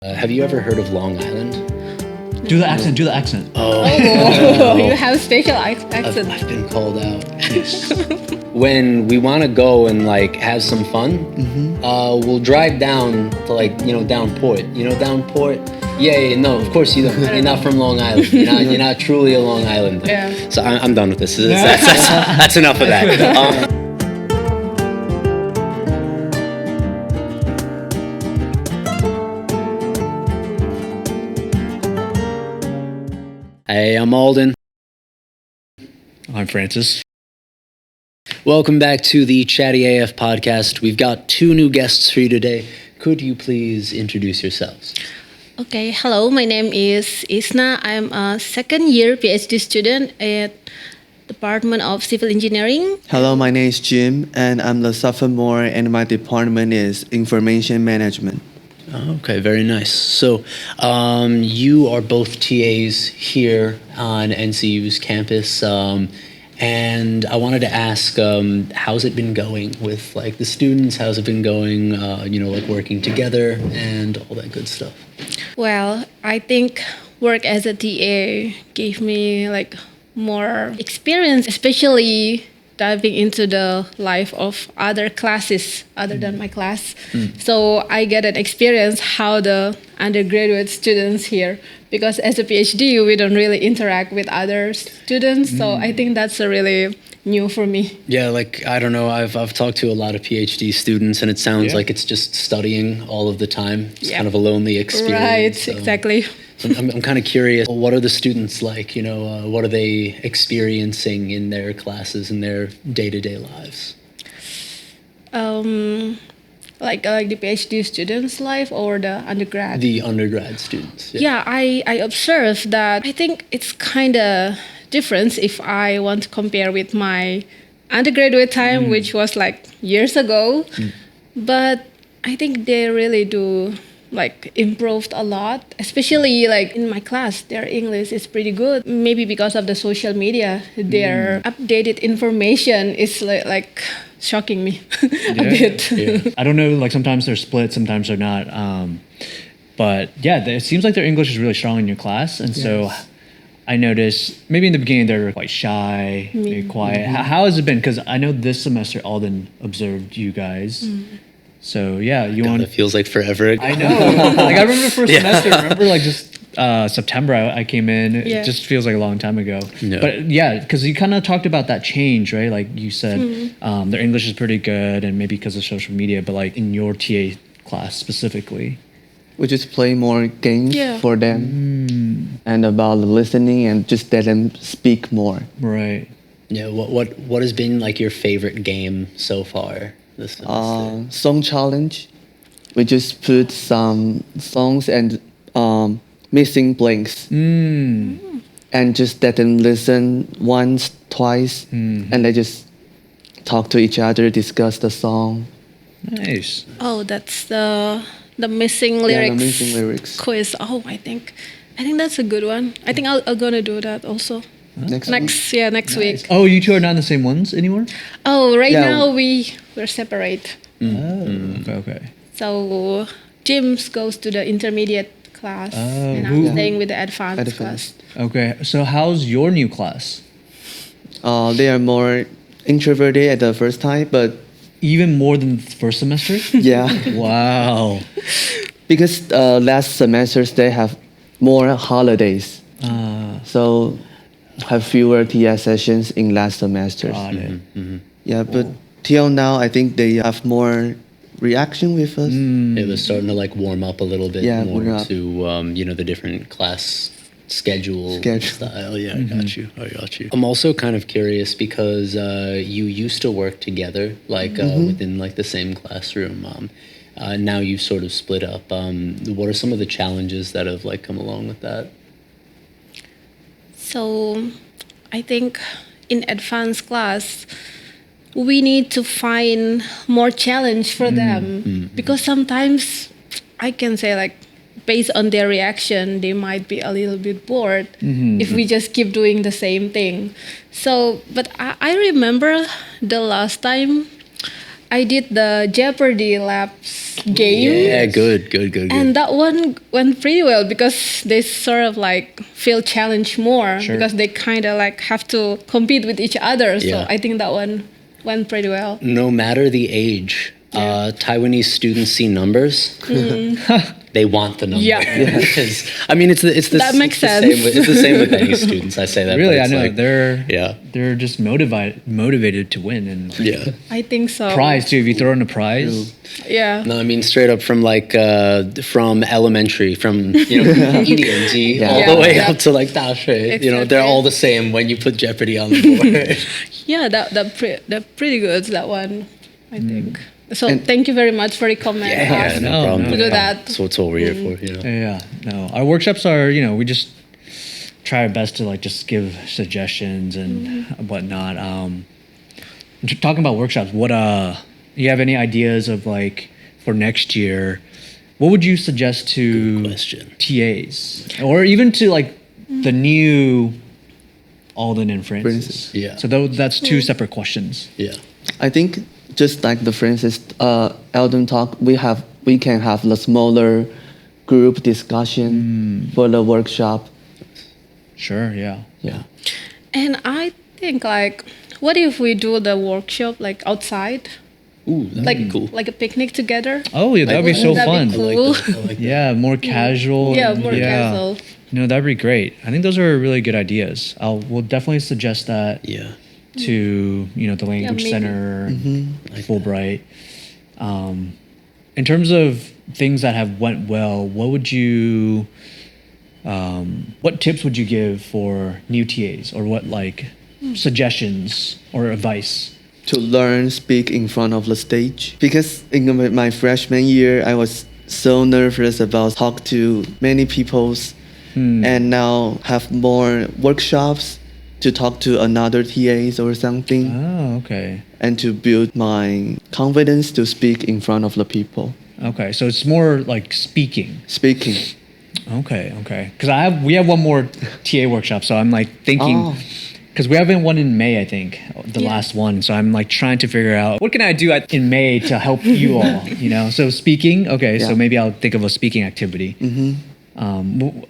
Have you ever heard of Long Island? Do the accent. Oh, You have special accent. I've been called out. When we want to go and like have some fun, we'll drive down to Downport. You know Downport? Yeah, no, of course you don't. You're not from Long Island. You're not truly a Long Islander. Yeah. So I'm done with this. That's enough of that. Hey, I'm Alden. I'm Francis. Welcome back to the Chatty AF podcast. We've got two new guests for you today. Could you please introduce yourselves? Okay, hello, my name is Isna. I'm a second year PhD student at Department of Civil Engineering. Hello, my name is Jim, and I'm the sophomore, and my department is Information Management. Okay, very nice. So you are both TAs here on NCU's campus, and I wanted to ask, how's it been going with like the students? How's it been going, working together and all that good stuff? Well, I think work as a TA gave me like more experience, especially diving into the life of other classes other than my class. So I get an experience how the undergraduate students here, because as a PhD, we don't really interact with other students. So I think that's a really new for me. Yeah, like, I don't know, I've talked to a lot of PhD students and it sounds like it's just studying all of the time. It's kind of a lonely experience. Right, So exactly. I'm kind of curious, what are the students like? What are they experiencing in their classes, in their day-to-day lives? Like the PhD students' life or the undergrad? The undergrad students. Yeah, I observed that I think it's kind of different if I want to compare with my undergraduate time, which was like years ago. But I think they really do like improved a lot, especially like in my class, their English is pretty good. Maybe because of the social media, their updated information is like shocking me a bit. Yeah. I don't know, like sometimes they're split, sometimes they're not. But yeah, it seems like their English is really strong in your class. And so I noticed maybe in the beginning they're quite shy, maybe quiet. How has it been? Because I know this semester Alden observed you guys. So yeah, It feels like forever ago. I know. Like I remember the first semester. I remember like just September I came in. It just feels like a long time ago. Yeah. But yeah, because you kind of talked about that change, right? Like you said, their English is pretty good, and maybe because of social media. But like in your TA class specifically, We just play more games for them and about listening and just let them speak more. right? Yeah, what has been like your favorite game so far this semester? Song challenge. We just put some songs and missing blanks and just let them listen once, twice, and they just talk to each other, discuss the song. Nice. Oh, that's the missing lyrics. Yeah, the missing lyrics. Quiz. Oh, I think that's a good one. I think I'm gonna do that also. Next week. Next week. Oh, you two are not in the same ones anymore? Oh, right Yeah. now we're separate. Oh, okay. So James goes to the intermediate class, and I'm staying with the advanced class. Okay. So how's your new class? They are more introverted at the first time, but Even more than the first semester? yeah, Wow. because last semesters they have more holidays, so have fewer TS sessions in last semesters. Got it. Yeah, but till now I think they have more reaction with us. It was starting to like warm up a little bit more warm up. to the different class schedule style. Yeah, I got you. I'm also kind of curious because you used to work together like within like the same classroom. Now you've sort of split up. What are some of the challenges that have like come along with that? So I think in advanced class, we need to find more challenge for them because sometimes I can say like based on their reaction, they might be a little bit bored if we just keep doing the same thing. So, but I remember the last time I did the Jeopardy Labs game. Yeah, good. And that one went pretty well because they sort of like feel challenged more Sure. because they kind of like have to compete with each other. So Yeah. I think that one went pretty well. No matter the age, Taiwanese students see numbers. They want the number. Yeah. Because, I mean, it's the That makes it's the same sense. it's the same with any students. I say that. Really, but I it's know like, they're just motivated to win and yeah. I think so. prize too. If you throw in a prize, Yeah. No, I mean straight up from like from elementary, from一年级 all the way up to like 大学. You know, they're all the same when you put Jeopardy on the board. Yeah, they're pretty good, that one, I think. So thank you very much for recommending us no No, problem. no. to do that. That's what we're here for. yeah, no, our workshops are we just try our best to like just give suggestions and whatnot. Talking about workshops, what you have any ideas of like for next year? What would you suggest to Good question. TAs or even to like the new Alden and Francis? Yeah. So that's two separate questions. Yeah. I think just like the Francis Eldon talk, we can have the smaller group discussion for the workshop. Sure. Yeah. Yeah. And I think like, what if we do the workshop like outside? Ooh, that'd Like be cool. like a picnic together? Oh yeah, that'd be so That'd fun. be I like cool. that. I like that. Yeah, more casual. Yeah, and- more casual. No, that'd be great. I think those are really good ideas. We'll definitely suggest that Yeah. to the language maybe. center, Fulbright. In terms of things that have went well, what tips would you give for new TAs, or what like suggestions or advice? To learn speak in front of the stage, because in my freshman year I was so nervous about talk to many peoples, and now have more workshops to talk to another TAs or something, Oh, okay. and to build my confidence to speak in front of the people. Okay, so it's more like speaking. Speaking. Okay. Because we have one more TA workshop, so I'm like thinking, Oh. because we have one in May, I think, the Yeah. last one. So I'm like trying to figure out what can I do in May to help you all. So speaking. Okay, so Yeah. maybe I'll think of a speaking activity.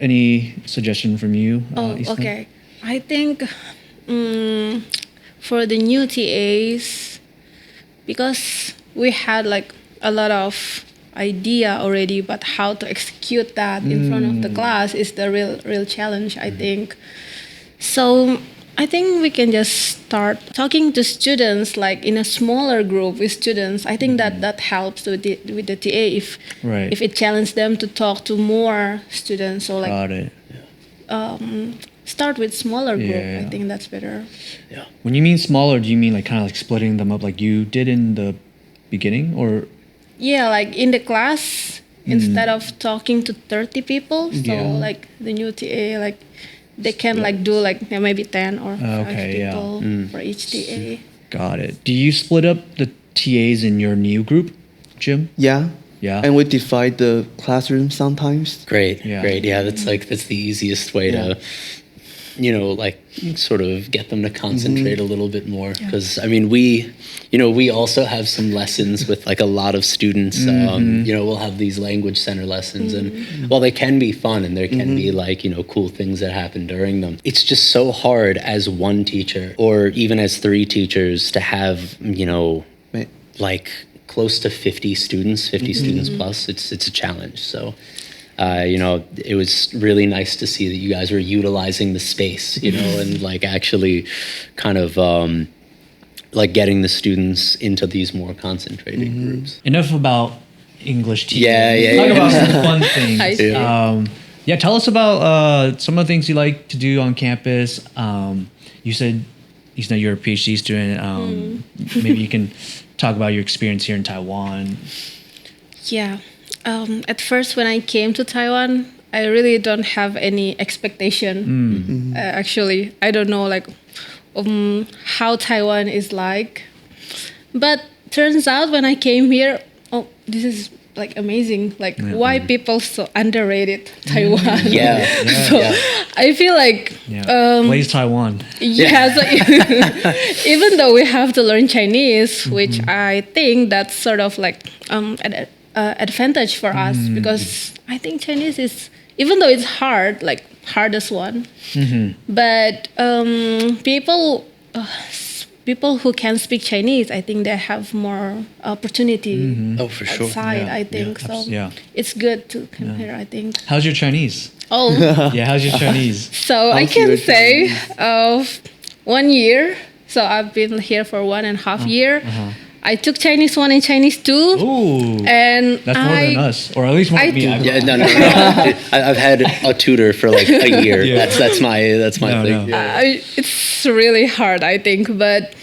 Any suggestion from you? Isna? Okay. I think for the new TAs, because we had like a lot of idea already, but how to execute that in front of the class is the real challenge, I think. So I think we can just start talking to students like in a smaller group with students. I think that helps with the TA Right. if it challenges them to talk to more students. So like Got it. start with smaller group. Yeah. I think that's better. Yeah. When you mean smaller, do you mean like kind of like splitting them up like you did in the beginning, or? Yeah, like in the class, instead of talking to 30 people, so Yeah. like the new TA, like they can like do like maybe 10 or 5 Okay, yeah. people for each TA. Got it. Do you split up the TAs in your new group, Jim? Yeah. Yeah. And we divide the classroom sometimes. Great. Yeah. Great. Yeah, that's the easiest way to like sort of get them to concentrate a little bit more, because I mean we also have some lessons with like a lot of students. We'll have these language center lessons, and while they can be fun and there can be like cool things that happen during them, it's just so hard as one teacher or even as 3 teachers to have Right. like close to 50 students, 50 students plus. It's a challenge. So it was really nice to see that you guys were utilizing the space, and like actually kind of like getting the students into these more concentrated groups. Enough about English TAs. Yeah. Talk about some fun things. I see. Tell us about some of the things you like to do on campus. You said you're a PhD student. Maybe you can talk about your experience here in Taiwan. Yeah. At first, when I came to Taiwan, I really don't have any expectation. Actually, I don't know like how Taiwan is like. But turns out when I came here, this is like amazing. Like why people so underrated Taiwan. Yeah. So I feel like Blaze Taiwan. yeah. So even though we have to learn Chinese, which I think that's sort of like an advantage for us because I think Chinese is, even though it's hard, like hardest one, but people who can speak Chinese, I think they have more opportunity Oh, for sure. outside, I think. So it's good to compare, I think. How's your Chinese? Oh, Yeah, how's your Chinese? so I can say 1 year. So I've been here for 1.5 year. I took Chinese 1 and Chinese 2. Ooh, And that's more than us, or at least more than me. Yeah, no. I've had a tutor for like a year. That's my thing. Yeah. It's really hard, I think, but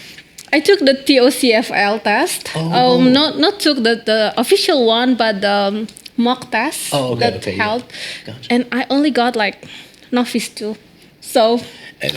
I took the TOCFL test. Not took the official one, but the mock test that held, and I only got like novice 2. So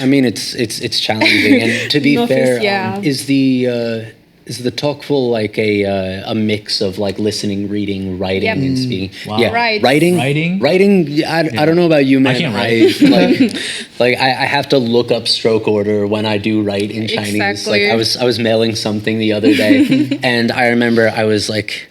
I mean, it's challenging, and to be Novice, fair, yeah. is the TOEFL like a mix of like listening, reading, writing, and speaking? Wow. Yeah, Right. writing. I don't know about you, man. I can't write. I have to look up stroke order when I do write in Chinese. Exactly. Like I was mailing something the other day, and I remember I was like,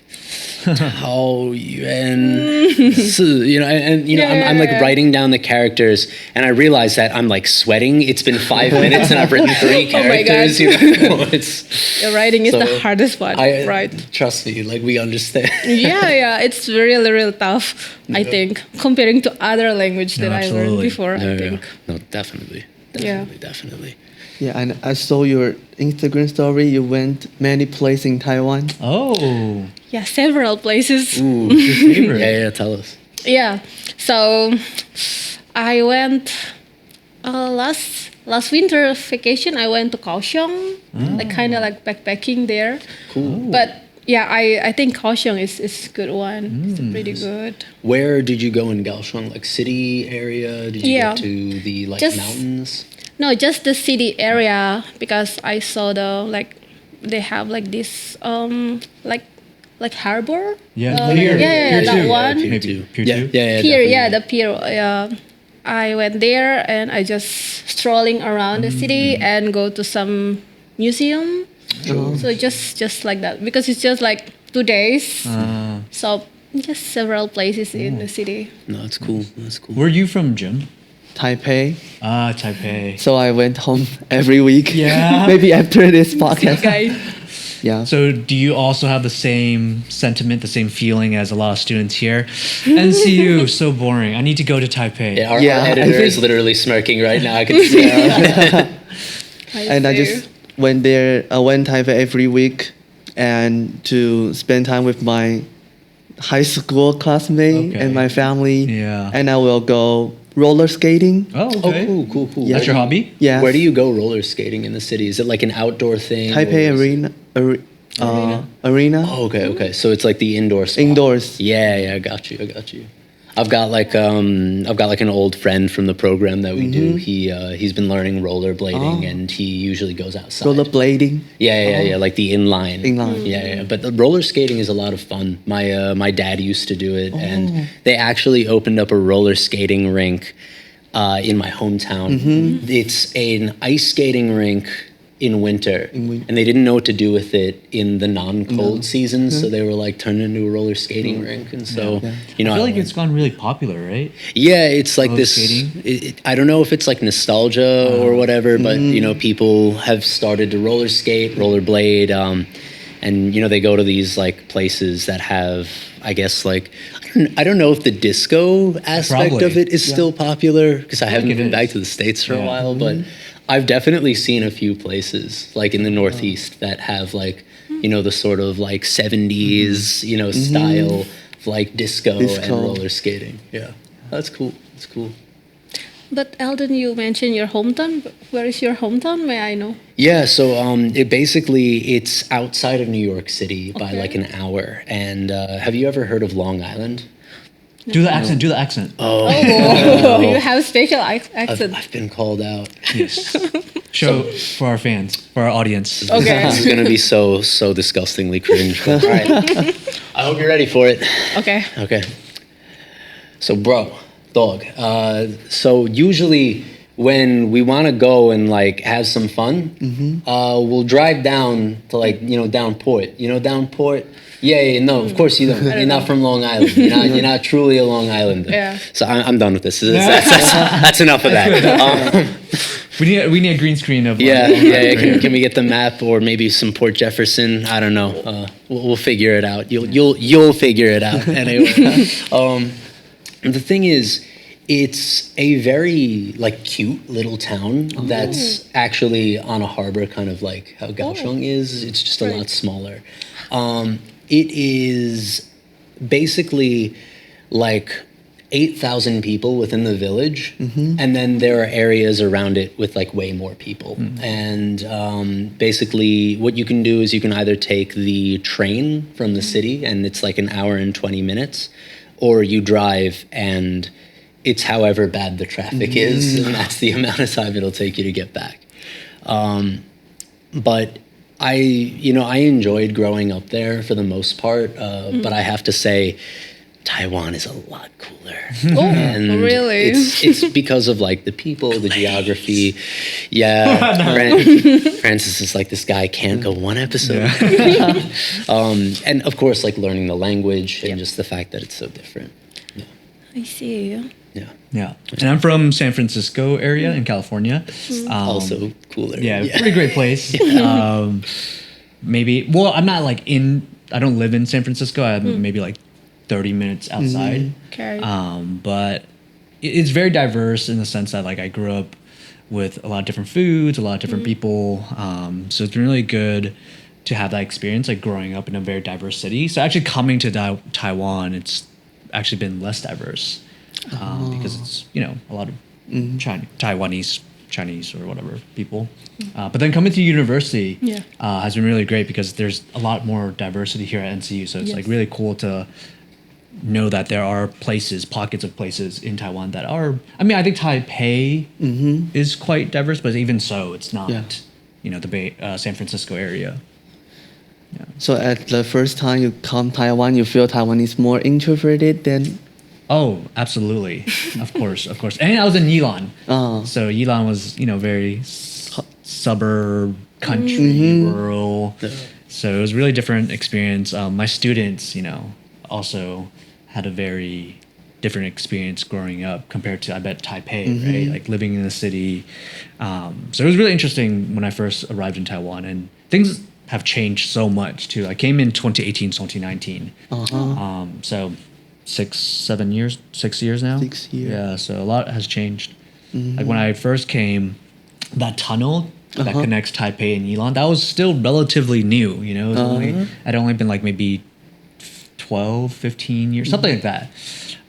Tao Yuan Si, I'm like writing down the characters, and I realize that I'm like sweating. It's been 5 minutes, and I've written 3 Oh my characters. God. It's writing is So, the hardest one, right? Trust me, like we understand. Yeah, it's really, really tough, I think, comparing to other language that I learned absolutely. before, I think. No, definitely. Definitely. Yeah, and I saw your Instagram story. You went many places in Taiwan. Oh, Yeah, several places. Ooh, your favorite? yeah, tell us. Yeah, so I went last winter vacation. I went to Kaohsiung, like kind of like backpacking there. Cool. But yeah, I think Kaohsiung is a good one. It's pretty good. Where did you go in Kaohsiung? Like city area? Did you Yeah. get to the like Just- mountains? No, just the city area because I saw they have like this like harbor. Yeah, Pier Pier that two. one. Maybe Pier Pier Yeah, two? yeah, Pier, definitely. the pier. I went there and I just strolling around the city and go to some museum. So just like that because it's just like 2 days. So just several places in the city. No, that's cool. That's cool. Where are you from, Jim? Taipei. Taipei. So I went home every week. Yeah. Maybe after this podcast. Guy. Yeah. So do you also have the same sentiment, the same feeling as a lot of students here? NCU, so boring. I need to go to Taipei. Yeah, our Yeah, I editor is think- literally smirking right now. I can see it. And I just went there. I went Taipei every week, and to spend time with my high school classmate Okay. and my family. Yeah. And I will go roller skating. Oh, Oh, okay. cool. Yeah. That's your hobby? Yeah. Where do you go roller skating in the city? Is it like an outdoor thing? Taipei or is- arena. Arena. Oh, okay. So it's like the indoor spot. Indoors. Yeah, I got you. I've got like an old friend from the program that we do. He's been learning rollerblading, and he usually goes outside. Rollerblading. Yeah, like the inline. Inline. Yeah. But the roller skating is a lot of fun. My dad used to do it, and they actually opened up a roller skating rink in my hometown. It's an ice skating rink in winter, and they didn't know what to do with it in the non-cold seasons, so they were like turned into a roller skating rink, and so you know, I feel like it's gone really popular, right? yeah, it's like Roller this. skating? I don't know if it's like nostalgia or whatever, but you know, people have started to roller skate, rollerblade, and you know, they go to these like places that have, I guess, like I don't know if the disco aspect Probably. of it is still popular because I haven't it been is. back to the States for a Yeah. while, but I've definitely seen a few places like in the Northeast that have like, you know, the sort of like 70s, you know, style of like disco and Disco. roller skating. Yeah, that's cool. That's cool. But Eldon, you mentioned your hometown. Where is your hometown? May I know? Yeah, so it's outside of New York City by Okay. like an hour. And have you ever heard of Long Island? Do the accent. Oh, Oh, you have special accent. I've been called out. Yes. Show for our fans, for our audience. Okay. This is gonna be so disgustingly cringe. But, all right, I hope you're ready for it. Okay. Okay. So, bro, dog. So usually when we want to go and like have some fun, we'll drive down to like Downport. You know Downport? Yeah. No, of course you don't. You're not from Long Island. You're not truly a Long Islander. Yeah. So I'm done with this. That's enough of that. We need a green screen of Can we get the map or maybe some Port Jefferson? I don't know. We'll figure it out. You'll figure it out anyway. The thing is, it's a very like cute little town that's actually on a harbor, kind of like how Kaohsiung is. It's just a lot smaller. It is basically like 8,000 people within the village, and then there are areas around it with like way more people. And basically what you can do is you can either take the train from the city, and it's like an hour and 20 minutes, or you drive and it's however bad the traffic is, and that's the amount of time it'll take you to get back. But I enjoyed growing up there for the most part, but I have to say, Taiwan is a lot cooler. Oh, and really? It's because of like the people, the geography. Yeah, Francis is like, this guy can't go one episode. And of course, like learning the language and just the fact that it's so different. Yeah. I see. Yeah. And I'm from San Francisco area in California. Also cooler. Yeah, pretty great place. Maybe, well, I'm not like I don't live in San Francisco. I'm maybe like 30 minutes outside. Okay. But it's very diverse in the sense that like I grew up with a lot of different foods, a lot of different people. So it's been really good to have that experience, like growing up in a very diverse city. So actually coming to Taiwan, it's actually been less diverse because it's, a lot of Chinese or whatever people. But then coming to university has been really great because there's a lot more diversity here at NCU. So it's like really cool to know that there are pockets of places in Taiwan that are, I think Taipei is quite diverse, but even so, it's not, the San Francisco area. Yeah. So at the first time you come Taiwan, you feel Taiwan is more introverted than... Oh, absolutely. Of course. And I was in Yilan. So Yilan was, very suburb, country, rural. So it was a really different experience. My students, also had a very different experience growing up compared to, I bet, Taipei, right? Like living in the city. So it was really interesting when I first arrived in Taiwan, and things have changed so much too. I came in 2018, 2019. So 6 years now. 6 years. Yeah, so a lot has changed. Like when I first came, that tunnel that connects Taipei and Yilan, that was still relatively new, It was I'd only been like maybe 12, 15 years, something like that.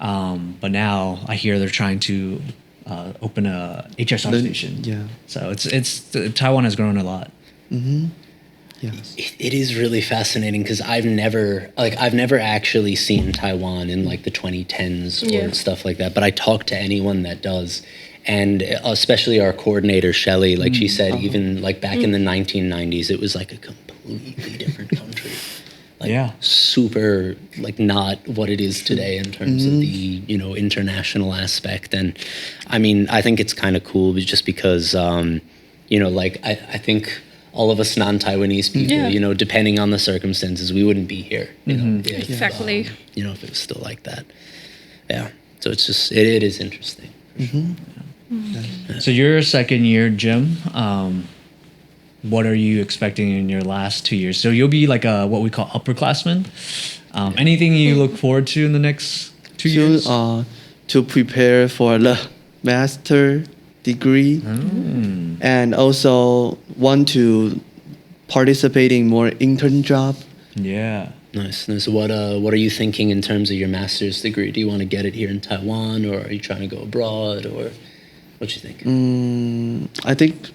But now I hear they're trying to open a HSR station. Yeah. So it's Taiwan has grown a lot. Yes. It is really fascinating because I've never actually seen Taiwan in like the 2010s or stuff like that. But I talk to anyone that does, and especially our coordinator Shelly. Like she said, even like back in the 1990s, it was like a completely different country. Like super like not what it is today in terms of the international aspect. And I think it's kind of cool just because I think all of us non-Taiwanese people, depending on the circumstances, we wouldn't be here. Exactly. If it was still like that. Yeah. So it's just, it is interesting. So your second year, Jim, what are you expecting in your last 2 years? So you'll be like what we call upperclassmen. Anything you look forward to in the next 2 years? To prepare for the master degree, and also want to participate in more intern job. Yeah. Nice. What are you thinking in terms of your master's degree? Do you want to get it here in Taiwan, or are you trying to go abroad, or what do you think? I think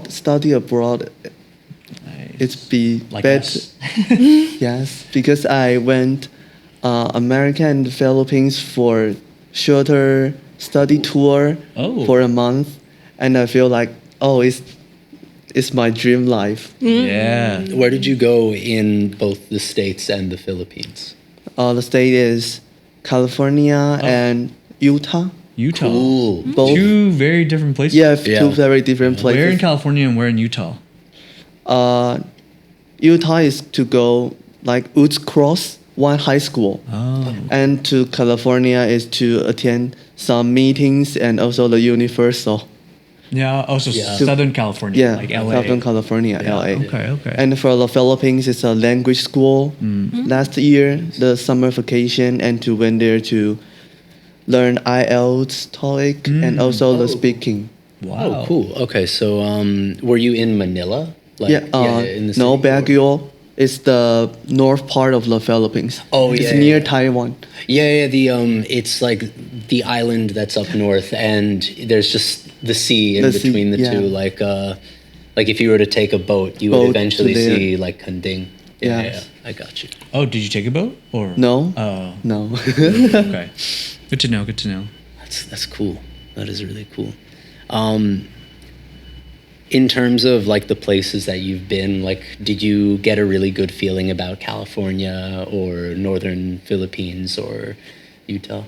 study abroad. Nice. It's be like better. Yes, because I went America and Philippines for shorter study tour for a month, and I feel like it's my dream life. Yeah. Where did you go in both the States and the Philippines? The state is California and Utah. Utah. Cool. Both. Two very different places. Yeah, Yeah. two very different places. Where in California and where in Utah? Utah is to go like Woods Cross one high school, Oh. and to California is to attend some meetings and also the Universal. Yeah. Also, Yeah. Southern California, Yeah, like LA. Southern California, LA. Okay. And for the Philippines, it's a language school. Last year, the summer vacation, and to went there to learn IELTS, TOEIC, and also the speaking. Wow. Oh, cool. Okay, so were you in Manila? Like, in the No, city? Baguio is the north part of the Philippines. Oh, it's yeah, near yeah. Taiwan. Yeah, the it's like the island that's up north, and there's just the sea in The sea, between the yeah. two. Like if you were to take a boat, you would Boat eventually to there. see like Kanding. Yeah. Yeah, I got you. Oh, did you take a boat or No, Oh. no. Okay. Good to know. Good to know. That's cool. That is really cool. In terms of like the places that you've been, like, did you get a really good feeling about California or northern Philippines or Utah?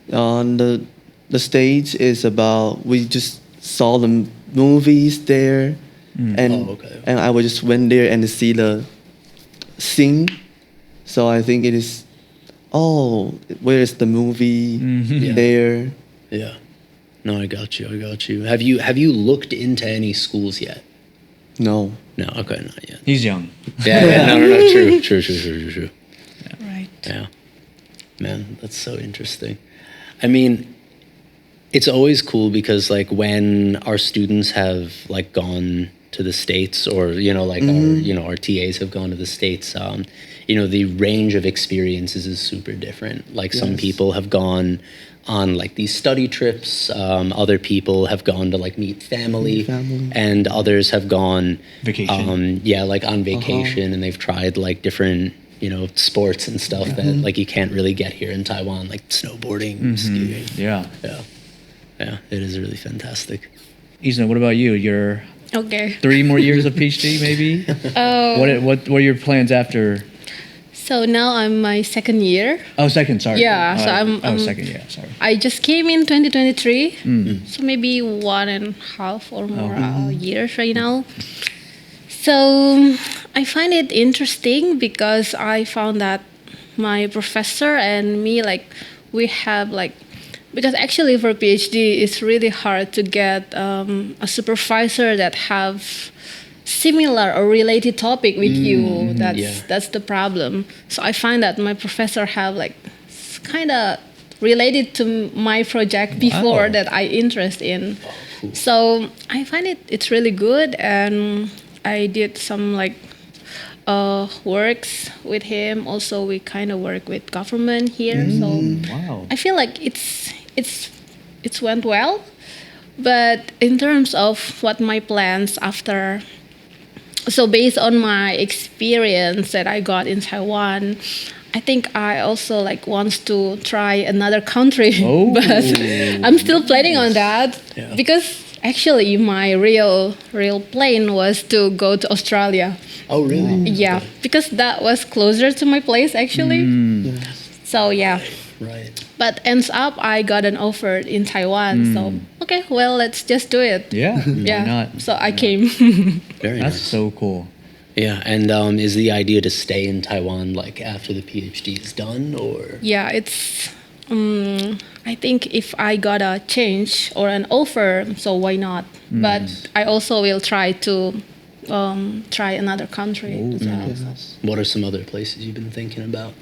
The stage is about we just saw the movies there, and Oh, okay. and I would just went there and see the scene. So I think it is. Oh, where is the movie? Yeah. There. Yeah. No, I got you. Have you looked into any schools yet? No. No. Okay, not yet. He's young. Yeah. No. True. Right. Yeah. Man, that's so interesting. I mean, it's always cool because like when our students have like gone to the States, or our TAs have gone to the States, the range of experiences is super different. Like some Yes. people have gone on like these study trips, other people have gone to like meet family, and others have gone Vacation. like on vacation, and they've tried like different sports and stuff that like you can't really get here in Taiwan, like snowboarding, skiing. Yeah. Yeah, it is really fantastic. Isna, what about you? You're Okay. 3 more years of PhD, maybe? What are your plans after? So now I'm my second year. Oh, second, sorry. Yeah, so I'm second, yeah, sorry. I just came in 2023, so maybe 1.5 or more years right now. So I find it interesting because I found that my professor and me, like, we have like, because actually for PhD it's really hard to get a supervisor that have similar or related topic with you. That's the problem. So I find that my professor have like kind of related to my project before that I interest in. Cool. So I find it's really good, and I did some like works with him. Also, we kind of work with government here. So Wow. I feel like it's went well. But in terms of what my plans after, so based on my experience that I got in Taiwan, I think I also like wants to try another country. Oh. But I'm still planning on that because actually my real plan was to go to Australia. Oh, really? Yeah, because that was closer to my place actually. So yeah. Right. But ends up I got an offer in Taiwan. So okay, well, let's just do it. Yeah. Yeah. Why not? So I came. Very That's nice. so cool. Yeah, and is the idea to stay in Taiwan like after the PhD is done, or? Yeah, it's. I think if I got a change or an offer, so why not? But I also will try to try another country as well. What are some other places you've been thinking about?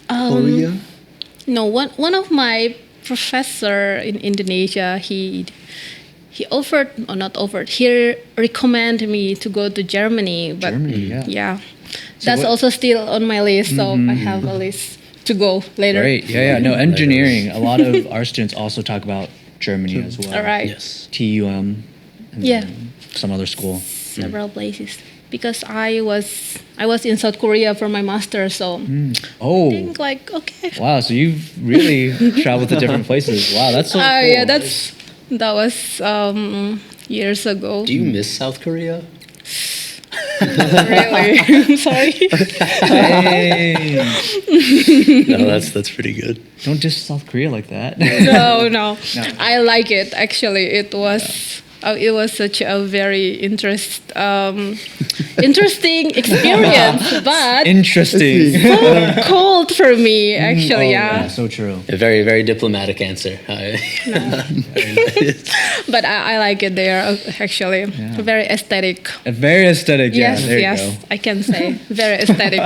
Korea. No, one of my professor in Indonesia, he offered, or not offered, he recommended me to go to Germany. But Germany, yeah. That's also still on my list, so I have a list to go later. Great. Yeah. No, engineering. A lot of our students also talk about Germany as well. All right. Yes. TUM. And Yeah. then some other school. Several places. Because I was in South Korea for my master, so Oh. I think like okay. Wow. So you've really traveled to different places. Wow. That's so cool. Yeah, that was years ago. Do you miss South Korea? Really? I'm sorry. Hey, No, that's pretty good. don't diss South Korea like that. No. I like it. Actually, it was such a very interesting experience, but Interesting. so cold for me. Actually, Yeah, so true. A very, very diplomatic answer. But I like it there. Actually, very aesthetic. Very aesthetic. Yes, yeah, there yes, you go. I can say very aesthetic.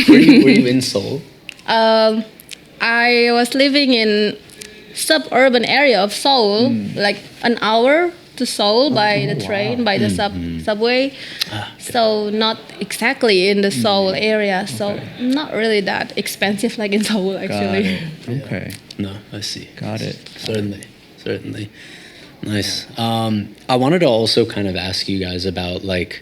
were you in Seoul? I was living in suburban area of Seoul, like an hour to Seoul by the train, by the subway. So not exactly in the Seoul area. So not really that expensive like in Seoul Got actually. it. Okay, No, I see. got it. Certainly. Nice. I wanted to also kind of ask you guys about like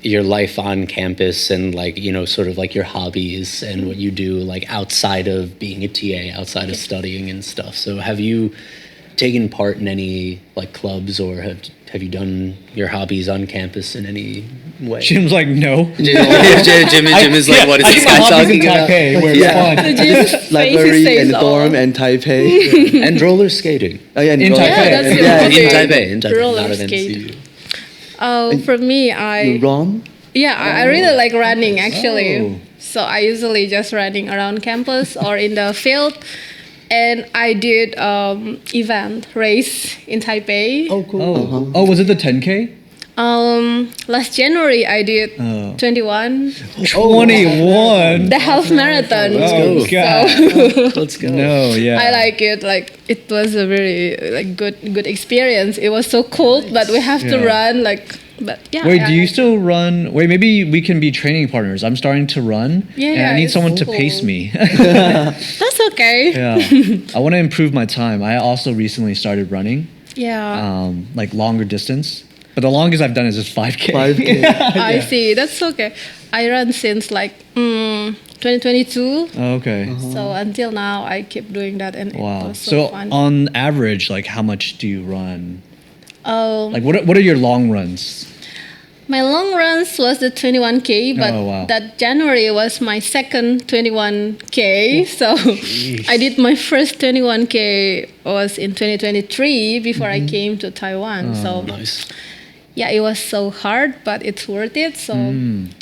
your life on campus and like, you know, sort of like your hobbies and what you do like outside of being a TA, outside of studying and stuff. So have you taken part in any like clubs or have you done your hobbies on campus in any way? Jim's like, no. Jim is like, what is I this think my guy hobbies talking in about? Taipei, where it's fun. Library Faces and says all. dorm and Taipei. And roller skating. Oh, yeah, and In roller- Taipei. Yeah, that's Yeah, your hobby. In Taipei, Roller not at skate. NCU. For me, You run? I really like running actually. Oh. So I usually just running around campus or in the field. And I did event race in Taipei. Oh, cool. Oh, was it the 10K? Last January I did 21, 21. the half marathon. Oh, go. God. Let's go. No, yeah. I like it. Like it was a very like good experience. It was so cold, but we have to Yeah. run. But yeah. Wait, do you I- still run? Wait, maybe we can be training partners. I'm starting to run, Yeah, and I need it's someone to cool. pace me. That's okay. Yeah, I want to improve my time. I also recently started running, Yeah. like longer distance. But the longest I've done is just 5K. 5K. I see. That's okay. I run since like 2022. Okay. So until now, I keep doing that, and it Wow. was so So fun. on average, like how much do you run? Oh, Like what are your long runs? my long runs was the 21K, but Oh, wow. that January was my second 21K. So I did my first 21K was in 2023 before I came to Taiwan. So Nice. yeah, it was so hard, but it's worth it. So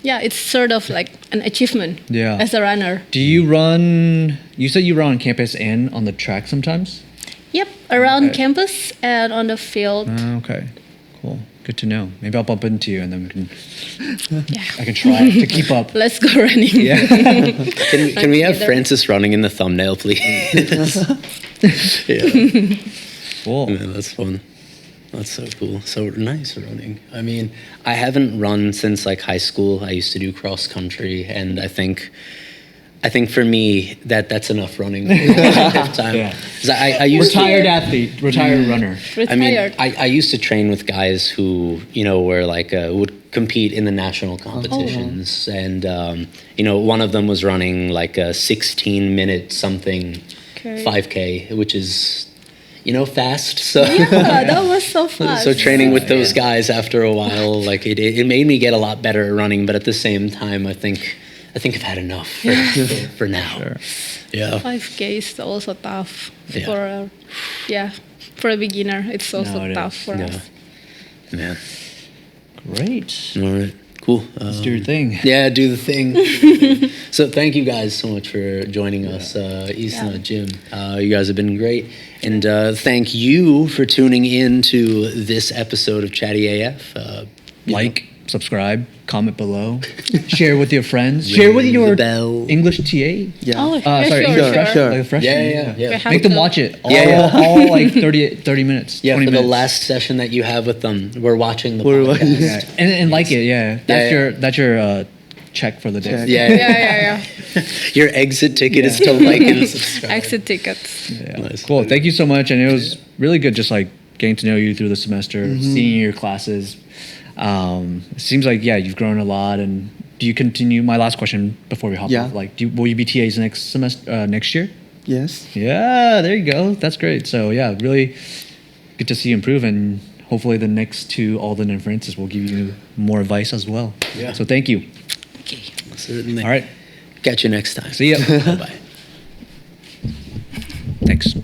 yeah, it's sort of like an achievement Yeah. as a runner. Do you run? You said you run on campus and on the track sometimes. Yep, around Okay. campus and on the field. Okay, cool. Good to know. Maybe I'll bump into you and then we can. Yeah. I can try to keep up. Let's go running. Yeah. Can we have Either. Francis running in the thumbnail, please? Yeah. Cool. Man, that's fun. That's so cool. So nice running. I mean, I haven't run since like high school. I used to do cross country, and I think for me that's enough running for a lifetime. Yeah. 'Cause I used Retired to, athlete, retired runner. Retired. I mean, I used to train with guys who, you know, were like, would compete in the national competitions. And, you know, one of them was running like a 16-minute something Okay. 5K, which is, you know, fast. So, Yeah, that was so fun. so training with those guys after a while, like it made me get a lot better at running. But at the same time, I think I've had enough for now. Sure. Yeah. 5K is also tough Yeah. for a beginner. It's also No, it tough is. for Yeah. us. Man. Great. All right. Cool. Let's do your thing. Yeah, do the thing. So thank you guys so much for joining us, Isna, Jim. You guys have been great. And thank you for tuning in to this episode of Chatty AF. Like, subscribe, comment below, share with your friends, share with Ring your the bell. English TA. Yeah. Oh, Sorry, sure, English sure. sure. Like a freshman. Yeah. We have Make them to- watch it. All, Yeah. all like 30 minutes. Yeah, 20 for minutes. the last session that you have with them, we're watching the We're podcast. watching- Yeah. And like it. Yeah. That's Yeah. that's your check for the day. Check. Yeah. Yeah. Your exit ticket is to like and subscribe. Exit tickets. Yeah. Nice. Cool. Thank you so much. And it was really good just like getting to know you through the semester, seeing your classes. It seems like, yeah, you've grown a lot. And do you continue? My last question before we hop Yeah. off, like, will you be TAs next semester, next year? Yes. Yeah, there you go. That's great. So yeah, really good to see you improve and hopefully the next two Alden and Francis will give you more advice as well. Yeah. So thank you. Okay. Certainly. All right. Catch you next time. See ya. Bye-bye. Thanks.